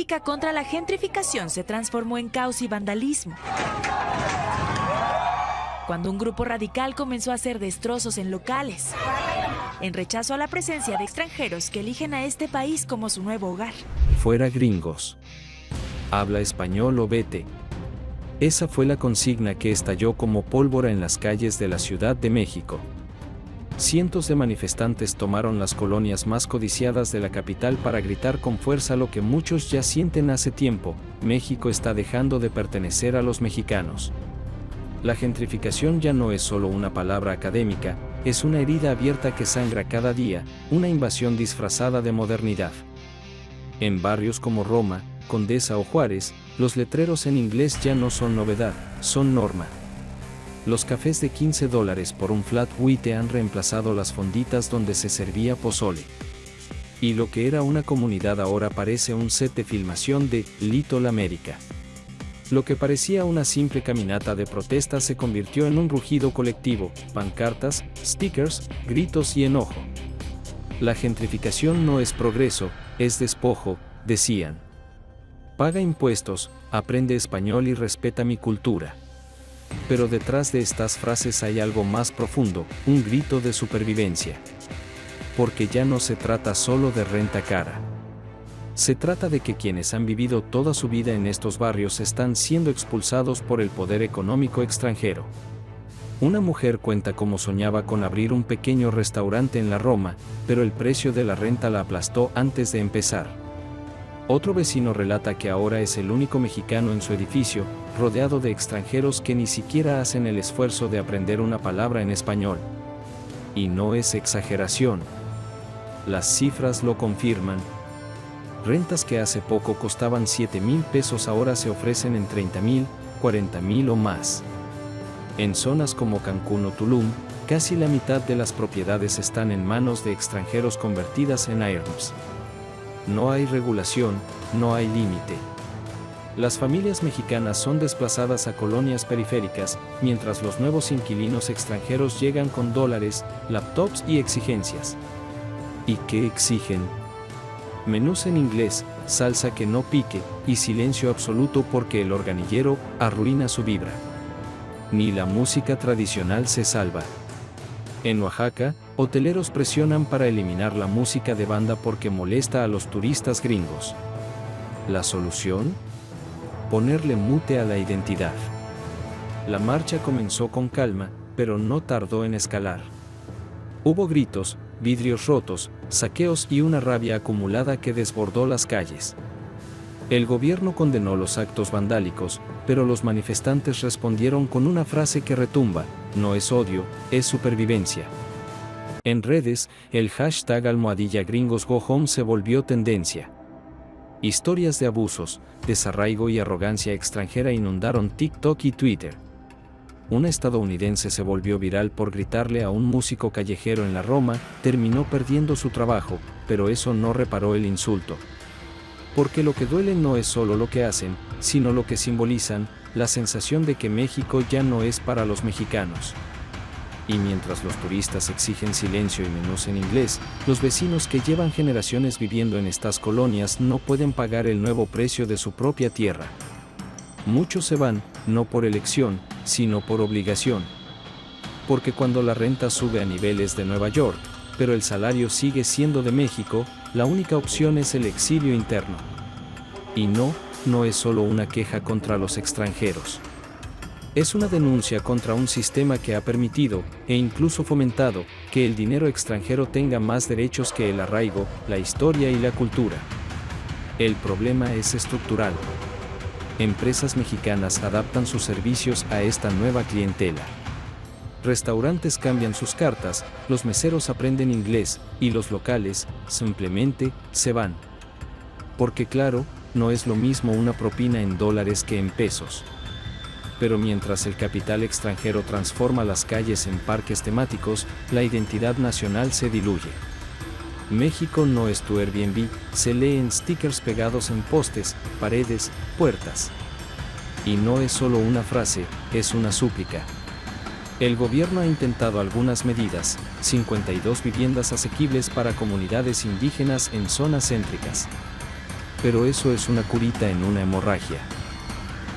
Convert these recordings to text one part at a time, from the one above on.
pacífica contra la gentrificación se transformó en caos y vandalismo, cuando un grupo radical comenzó a hacer destrozos en locales, en rechazo a la presencia de extranjeros que eligen a este país como su nuevo hogar. Fuera gringos. Habla español o vete. Esa fue la consigna que estalló como pólvora en las calles de la Ciudad de México. Cientos de manifestantes tomaron las colonias más codiciadas de la capital para gritar con fuerza lo que muchos ya sienten hace tiempo: México está dejando de pertenecer a los mexicanos. La gentrificación ya no es solo una palabra académica, es una herida abierta que sangra cada día, una invasión disfrazada de modernidad. En barrios como Roma, Condesa o Juárez, los letreros en inglés ya no son novedad, son norma. Los cafés de $15 por un flat white han reemplazado las fonditas donde se servía pozole. Y lo que era una comunidad ahora parece un set de filmación de Little America. Lo que parecía una simple caminata de protesta se convirtió en un rugido colectivo, pancartas, stickers, gritos y enojo. La gentrificación no es progreso, es despojo, decían. Paga impuestos, aprende español y respeta mi cultura. Pero detrás de estas frases hay algo más profundo, un grito de supervivencia. Porque ya no se trata solo de renta cara. Se trata de que quienes han vivido toda su vida en estos barrios están siendo expulsados por el poder económico extranjero. Una mujer cuenta cómo soñaba con abrir un pequeño restaurante en la Roma, pero el precio de la renta la aplastó antes de empezar. Otro vecino relata que ahora es el único mexicano en su edificio, rodeado de extranjeros que ni siquiera hacen el esfuerzo de aprender una palabra en español. Y no es exageración. Las cifras lo confirman. Rentas que hace poco costaban 7,000 pesos ahora se ofrecen en 30,000, 40,000 o más. En zonas como Cancún o Tulum, casi la mitad de las propiedades están en manos de extranjeros convertidas en Airbnbs. No hay regulación, no hay límite. Las familias mexicanas son desplazadas a colonias periféricas, mientras los nuevos inquilinos extranjeros llegan con dólares, laptops y exigencias. ¿Y qué exigen? Menús en inglés, salsa que no pique, y silencio absoluto porque el organillero arruina su vibra. Ni la música tradicional se salva. En Oaxaca, hoteleros presionan para eliminar la música de banda porque molesta a los turistas gringos. ¿La solución? Ponerle mute a la identidad. La marcha comenzó con calma, pero no tardó en escalar. Hubo gritos, vidrios rotos, saqueos y una rabia acumulada que desbordó las calles. El gobierno condenó los actos vandálicos, pero los manifestantes respondieron con una frase que retumba: no es odio, es supervivencia. En redes, el hashtag #GringosGoHome se volvió tendencia. Historias de abusos, desarraigo y arrogancia extranjera inundaron TikTok y Twitter. Una estadounidense se volvió viral por gritarle a un músico callejero en la Roma, terminó perdiendo su trabajo, pero eso no reparó el insulto. Porque lo que duele no es solo lo que hacen, sino lo que simbolizan, la sensación de que México ya no es para los mexicanos. Y mientras los turistas exigen silencio y menús en inglés, los vecinos que llevan generaciones viviendo en estas colonias no pueden pagar el nuevo precio de su propia tierra. Muchos se van, no por elección, sino por obligación. Porque cuando la renta sube a niveles de Nueva York, pero el salario sigue siendo de México, la única opción es el exilio interno. Y no es solo una queja contra los extranjeros. Es una denuncia contra un sistema que ha permitido, e incluso fomentado, que el dinero extranjero tenga más derechos que el arraigo, la historia y la cultura. El problema es estructural. Empresas mexicanas adaptan sus servicios a esta nueva clientela. Restaurantes cambian sus cartas, los meseros aprenden inglés, y los locales, simplemente, se van. Porque claro, no es lo mismo una propina en dólares que en pesos. Pero mientras el capital extranjero transforma las calles en parques temáticos, la identidad nacional se diluye. México no es tu Airbnb, se lee en stickers pegados en postes, paredes, puertas. Y no es solo una frase, es una súplica. El gobierno ha intentado algunas medidas: 52 viviendas asequibles para comunidades indígenas en zonas céntricas. Pero eso es una curita en una hemorragia.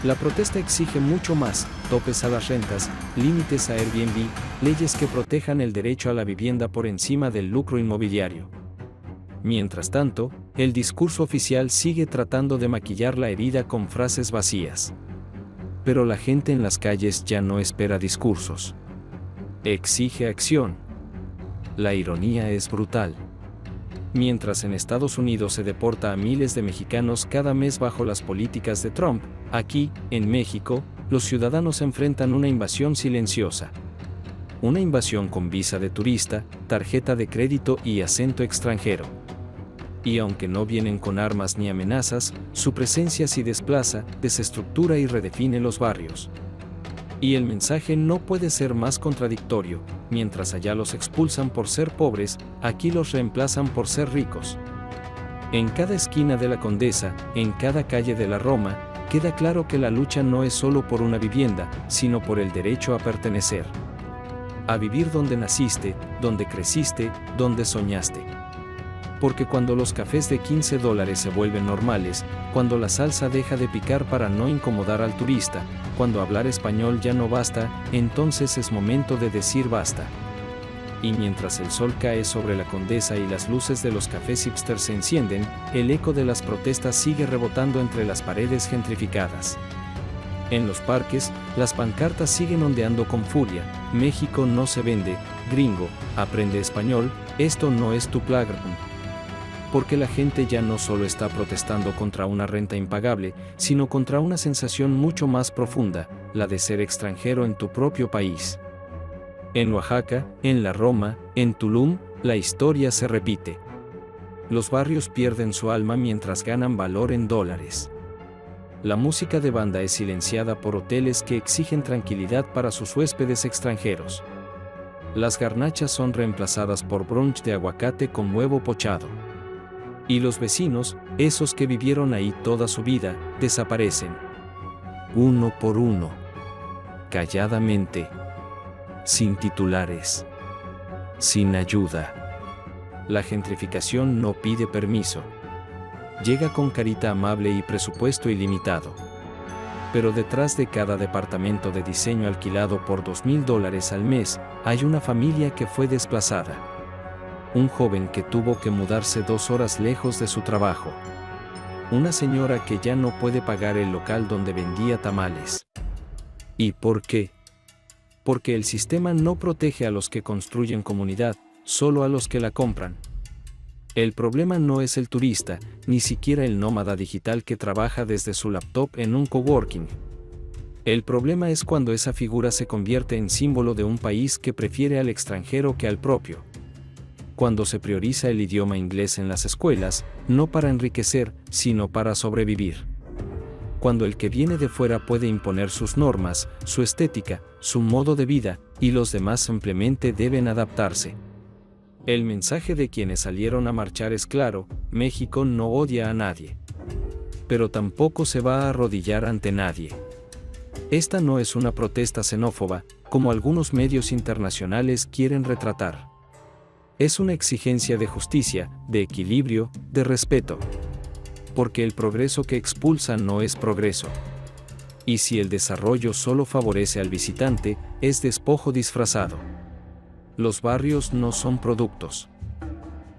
La protesta exige mucho más: topes a las rentas, límites a Airbnb, leyes que protejan el derecho a la vivienda por encima del lucro inmobiliario. Mientras tanto, el discurso oficial sigue tratando de maquillar la herida con frases vacías. Pero la gente en las calles ya no espera discursos. Exige acción. La ironía es brutal. Mientras en Estados Unidos se deporta a miles de mexicanos cada mes bajo las políticas de Trump, aquí, en México, los ciudadanos enfrentan una invasión silenciosa. Una invasión con visa de turista, tarjeta de crédito y acento extranjero. Y aunque no vienen con armas ni amenazas, su presencia sí desplaza, desestructura y redefine los barrios. Y el mensaje no puede ser más contradictorio: mientras allá los expulsan por ser pobres, aquí los reemplazan por ser ricos. En cada esquina de la Condesa, en cada calle de la Roma, queda claro que la lucha no es solo por una vivienda, sino por el derecho a pertenecer. A vivir donde naciste, donde creciste, donde soñaste. Porque cuando los cafés de $15 se vuelven normales, cuando la salsa deja de picar para no incomodar al turista, cuando hablar español ya no basta, entonces es momento de decir basta. Y mientras el sol cae sobre la Condesa y las luces de los cafés hipsters se encienden, el eco de las protestas sigue rebotando entre las paredes gentrificadas. En los parques, las pancartas siguen ondeando con furia: México no se vende, gringo, aprende español, esto no es tu playground. Porque la gente ya no solo está protestando contra una renta impagable, sino contra una sensación mucho más profunda: la de ser extranjero en tu propio país. En Oaxaca, en la Roma, en Tulum, la historia se repite. Los barrios pierden su alma mientras ganan valor en dólares. La música de banda es silenciada por hoteles que exigen tranquilidad para sus huéspedes extranjeros. Las garnachas son reemplazadas por brunch de aguacate con huevo pochado. Y los vecinos, esos que vivieron ahí toda su vida, desaparecen. Uno por uno. Calladamente. Sin titulares. Sin ayuda. La gentrificación no pide permiso. Llega con carita amable y presupuesto ilimitado. Pero detrás de cada departamento de diseño alquilado por $2,000 al mes, hay una familia que fue desplazada. Un joven que tuvo que mudarse 2 horas lejos de su trabajo. Una señora que ya no puede pagar el local donde vendía tamales. ¿Y por qué? Porque el sistema no protege a los que construyen comunidad, solo a los que la compran. El problema no es el turista, ni siquiera el nómada digital que trabaja desde su laptop en un coworking. El problema es cuando esa figura se convierte en símbolo de un país que prefiere al extranjero que al propio. Cuando se prioriza el idioma inglés en las escuelas, no para enriquecer, sino para sobrevivir. Cuando el que viene de fuera puede imponer sus normas, su estética, su modo de vida, y los demás simplemente deben adaptarse. El mensaje de quienes salieron a marchar es claro: México no odia a nadie. Pero tampoco se va a arrodillar ante nadie. Esta no es una protesta xenófoba, como algunos medios internacionales quieren retratar. Es una exigencia de justicia, de equilibrio, de respeto. Porque el progreso que expulsa no es progreso. Y si el desarrollo solo favorece al visitante, es despojo disfrazado. Los barrios no son productos.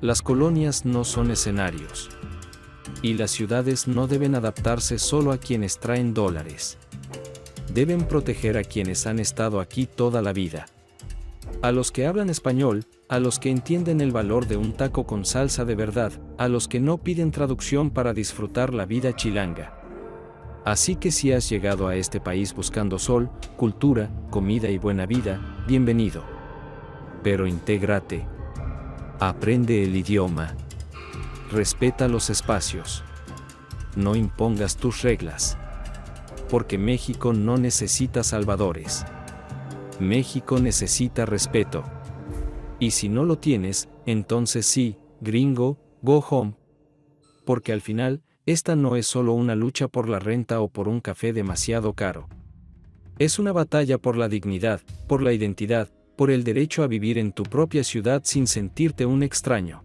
Las colonias no son escenarios. Y las ciudades no deben adaptarse solo a quienes traen dólares. Deben proteger a quienes han estado aquí toda la vida. A los que hablan español, a los que entienden el valor de un taco con salsa de verdad, a los que no piden traducción para disfrutar la vida chilanga. Así que si has llegado a este país buscando sol, cultura, comida y buena vida, bienvenido. Pero intégrate. Aprende el idioma. Respeta los espacios. No impongas tus reglas. Porque México no necesita salvadores. México necesita respeto. Y si no lo tienes, entonces sí, gringo, go home. Porque al final, esta no es solo una lucha por la renta o por un café demasiado caro. Es una batalla por la dignidad, por la identidad, por el derecho a vivir en tu propia ciudad sin sentirte un extraño.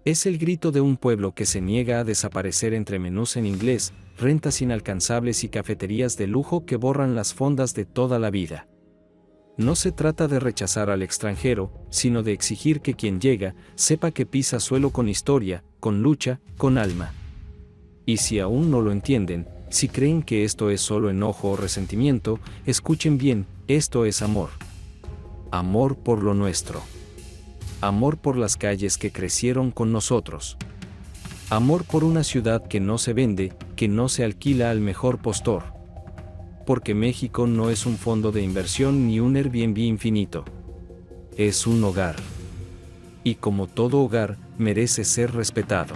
Es el grito de un pueblo que se niega a desaparecer entre menús en inglés, rentas inalcanzables y cafeterías de lujo que borran las fondas de toda la vida. No se trata de rechazar al extranjero, sino de exigir que quien llega sepa que pisa suelo con historia, con lucha, con alma. Y si aún no lo entienden, si creen que esto es solo enojo o resentimiento, escuchen bien, esto es amor. Amor por lo nuestro. Amor por las calles que crecieron con nosotros. Amor por una ciudad que no se vende, que no se alquila al mejor postor. Porque México no es un fondo de inversión ni un Airbnb infinito. Es un hogar. Y como todo hogar, merece ser respetado.